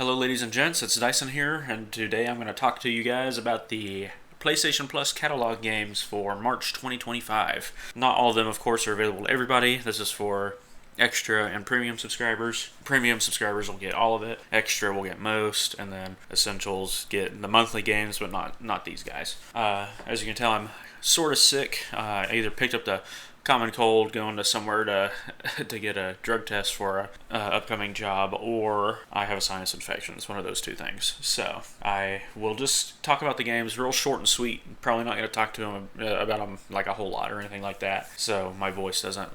Hello, ladies and gents, it's Dyson here, and today I'm going to talk to you guys about the PlayStation Plus catalog games for March 2025. Not all of them, of course, are available to everybody. This is for extra and premium subscribers. Premium subscribers will get all of it. Extra will get most, and then essentials get the monthly games, but not these guys. As you can tell, I'm sort of sick. I either picked up the common cold going to somewhere to get a drug test for a upcoming job, or I have a sinus infection. It's one of those two things. So I will just talk about the games real short and sweet. Probably not going to talk to them about them like a whole lot or anything like that, so my voice doesn't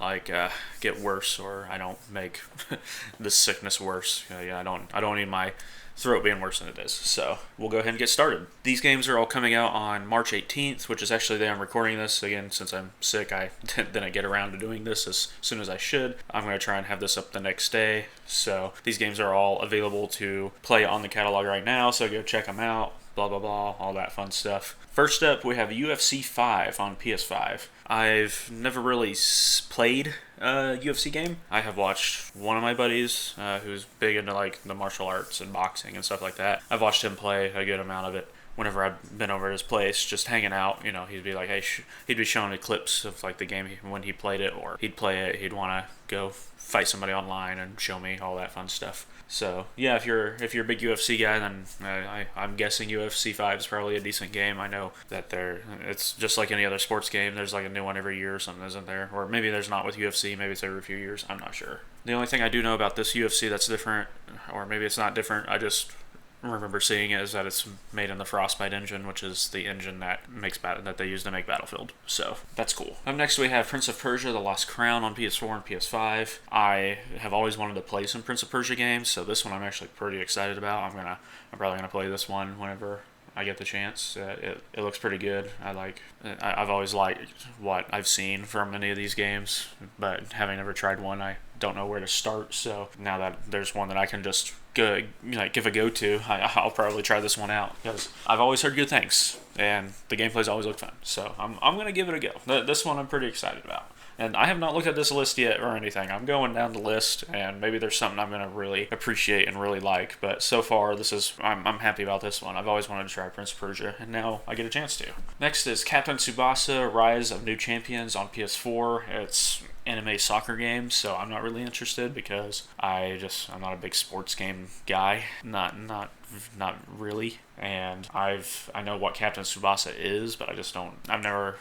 get worse, or I don't make the sickness worse. I don't need my throat being worse than it is. So we'll go ahead and get started. These games are all coming out on March 18th, which is actually the day I'm recording this. Again, since I'm sick, I didn't get around to doing this as soon as I should. I'm going to try and have this up the next day. So these games are all available to play on the catalog right now, so go check them out. Blah, blah, blah, all that fun stuff. First up, we have UFC 5 on PS5. I've never really played a UFC game. I have watched one of my buddies who's big into like the martial arts and boxing and stuff like that. I've watched him play a good amount of it. Whenever I've been over at his place, just hanging out, he'd be like, hey, he'd be showing me clips of like the game when he played it, or he'd play it, he'd want to go fight somebody online and show me all that fun stuff. So yeah, if you're a big UFC guy, then I'm guessing UFC 5 is probably a decent game. I know that it's just like any other sports game. There's like a new one every year or something, isn't there? Or maybe there's not with UFC. Maybe it's every few years. I'm not sure. The only thing I do know about this UFC that's different, or maybe it's not different, I just remember seeing it, is that it's made in the Frostbite engine, which is the engine that they use to make Battlefield. So that's cool. Up next we have Prince of Persia: The Lost Crown on PS4 and PS5. I have always wanted to play some Prince of Persia games, so this one I'm actually pretty excited about. I'm probably gonna play this one whenever I get the chance. It looks pretty good. I've always liked what I've seen from many of these games, but having never tried one, I don't know where to start. So now that there's one that I can just give a go to, I'll probably try this one out, because I've always heard good things and the gameplay's always looked fun. So I'm gonna give it a go. This one I'm pretty excited about. And I have not looked at this list yet or anything. I'm going down the list, and maybe there's something I'm going to really appreciate and really like. But so far, I'm happy about this one. I've always wanted to try Prince of Persia, and now I get a chance to. Next is Captain Tsubasa: Rise of New Champions on PS4. It's anime soccer game, so I'm not really interested, because I'm not a big sports game guy. Not really. And I know what Captain Tsubasa is, but I've never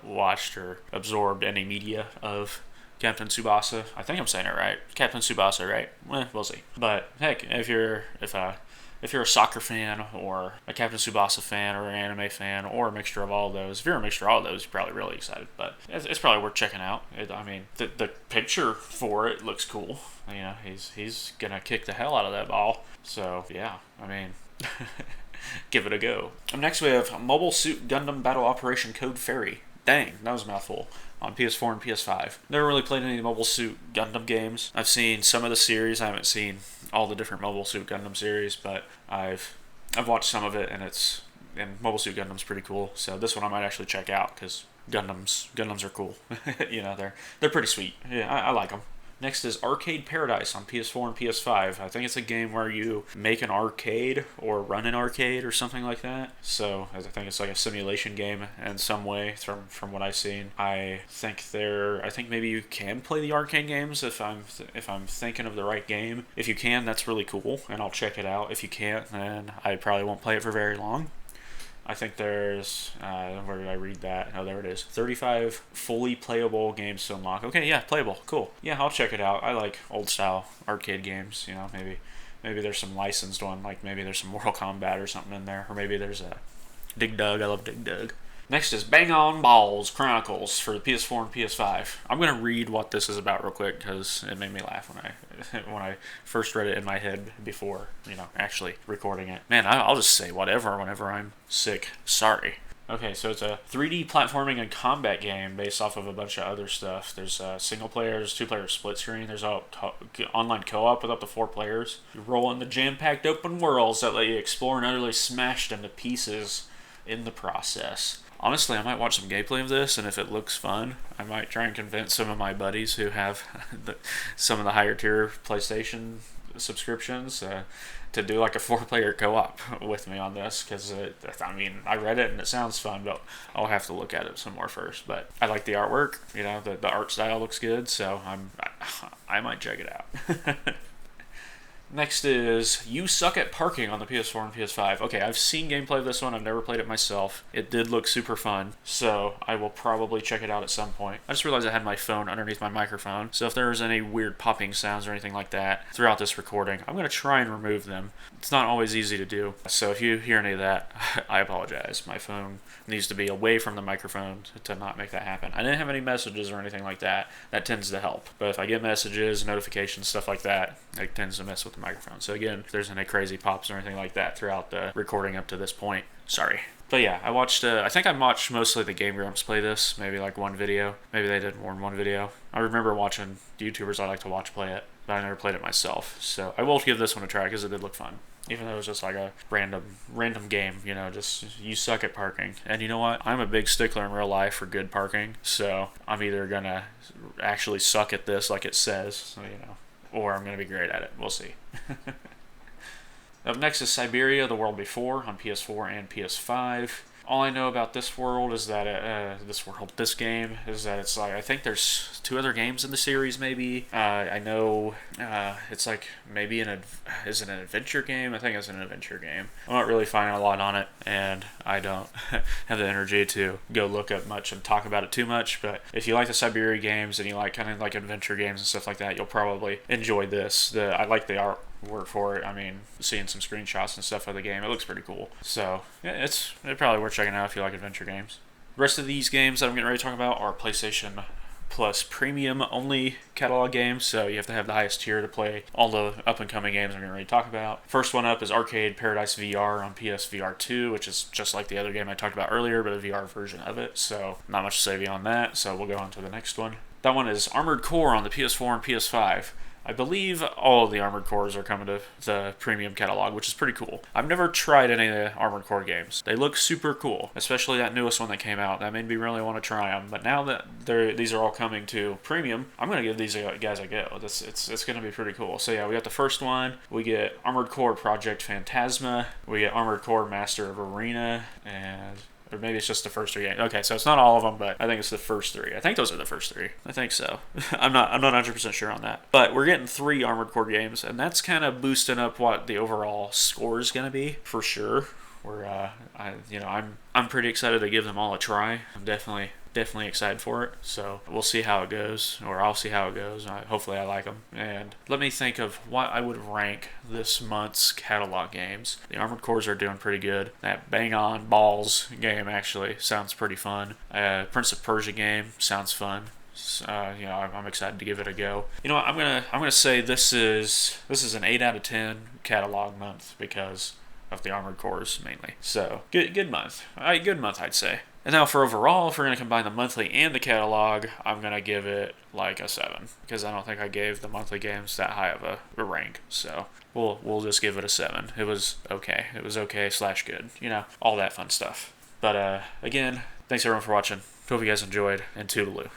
watched or absorbed any media of Captain Tsubasa. I think I'm saying it right. Captain Tsubasa, right? We'll see. But heck, if you're a soccer fan, or a Captain Tsubasa fan, or an anime fan, or a mixture of all of those, if you're a mixture of all of those, you're probably really excited. But it's probably worth checking out. The picture for it looks cool. He's gonna kick the hell out of that ball. So yeah, give it a go. Next we have Mobile Suit Gundam Battle Operation Code Fairy. Dang, that was a mouthful. On PS4 and PS5. Never really played any Mobile Suit Gundam games. I've seen some of the series. I haven't seen all the different Mobile Suit Gundam series, but I've watched some of it, and Mobile Suit Gundam's pretty cool. So this one I might actually check out, because Gundams are cool. They're pretty sweet. Yeah, I like them. Next is Arcade Paradise on PS4 and PS5. I think it's a game where you make an arcade or run an arcade or something like that. So I think it's like a simulation game in some way from what I've seen. I think maybe you can play the arcade games if I'm thinking of the right game. If you can, that's really cool, and I'll check it out. If you can't, then I probably won't play it for very long. I think there's, where did I read that? Oh, there it is. 35 fully playable games to unlock. Okay, yeah, playable. Cool. Yeah, I'll check it out. I like old style arcade games. Maybe there's some licensed one, like maybe there's some Mortal Kombat or something in there. Or maybe there's a Dig Dug. I love Dig Dug. Next is Bang On Balls Chronicles for the PS4 and PS5. I'm going to read what this is about real quick, because it made me laugh when I first read it in my head before, actually recording it. Man, I'll just say whatever whenever I'm sick. Sorry. Okay, so it's a 3D platforming and combat game based off of a bunch of other stuff. There's single player, there's two-player split screen, there's online co-op with up to 4 players. You roll in the jam-packed open worlds that let you explore and utterly smashed into pieces in the process. Honestly, I might watch some gameplay of this, and if it looks fun, I might try and convince some of my buddies who have some of the higher tier PlayStation subscriptions to do like a 4-player co-op with me on this, because I mean, I read it and it sounds fun, but I'll have to look at it some more first. But I like the artwork, you know, the art style looks good, so I might check it out. Next is You Suck at Parking on the PS4 and PS5. Okay, I've seen gameplay of this one. I've never played it myself. It did look super fun, so I will probably check it out at some point. I just realized I had my phone underneath my microphone, so if there's any weird popping sounds or anything like that throughout this recording, I'm going to try and remove them. It's not always easy to do, so if you hear any of that, I apologize. My phone needs to be away from the microphone to not make that happen. I didn't have any messages or anything like that. That tends to help. But if I get messages, notifications, stuff like that, it tends to mess with the microphone. So again, if there's any crazy pops or anything like that throughout the recording up to this point, sorry. But yeah, I watched, I think I watched mostly the Game Grumps play this, maybe like one video. Maybe they did more than one video. I remember watching YouTubers I like to watch play it, but I never played it myself. So I will give this one a try because it did look fun. Even though it was just like a random game, you know, just you suck at parking. And you know what? I'm a big stickler in real life for good parking, so I'm either going to actually suck at this like it says, so, you know, or I'm going to be great at it. We'll see. Up next is Syberia: The World Before on PS4 and PS5. All I know about this world is that this game is that it's like, I think there's 2 other games in the series. Maybe I know it's like maybe is it an adventure game? I think it's an adventure game. I'm not really finding a lot on it, and I don't have the energy to go look up much and talk about it too much. But if you like the Syberia games and you like kind of like adventure games and stuff like that, you'll probably enjoy this. I like the art work for it. I mean, seeing some screenshots and stuff of the game, it looks pretty cool. So yeah, it's probably worth checking out if you like adventure games. The rest of these games that I'm getting ready to talk about are PlayStation Plus Premium only catalog games, so you have to have the highest tier to play all the up and coming games I'm getting ready to talk about. First one up is Arcade Paradise VR on PSVR 2, which is just like the other game I talked about earlier, but a VR version of it, so not much to say beyond that, so we'll go on to the next one. That one is Armored Core on the PS4 and PS5. I believe all of the Armored Cores are coming to the premium catalog, which is pretty cool. I've never tried any of the Armored Core games. They look super cool, especially that newest one that came out. That made me really want to try them. But now that these are all coming to premium, I'm going to give these guys a go. It's going to be pretty cool. So yeah, we got the first one. We get Armored Core Project Phantasma. We get Armored Core Master of Arena, and or maybe it's just the first 3 games. Okay, so it's not all of them, but I think it's the first 3. I think those are the first 3. I think so. I'm not 100% sure on that. But we're getting 3 Armored Core games, and that's kind of boosting up what the overall score is going to be, for sure. I'm pretty excited to give them all a try. I'm definitely excited for it. So we'll see how it goes, or I'll see how it goes. Hopefully I like them. And let me think of what I would rank this month's catalog games. The Armored Cores are doing pretty good. That Bang On Balls game actually sounds pretty fun. Prince of Persia game sounds fun. I'm excited to give it a go. You know what, I'm gonna say this is an 8 out of 10 catalog month because of the Armored Cores mainly. So good month. Good month, I'd say. And now for overall, if we're going to combine the monthly and the catalog, I'm going to give it like a 7. Because I don't think I gave the monthly games that high of a rank. So we'll just give it a 7. It was okay. It was okay / good. You know, all that fun stuff. But again, thanks everyone for watching. Hope you guys enjoyed, and toodaloo.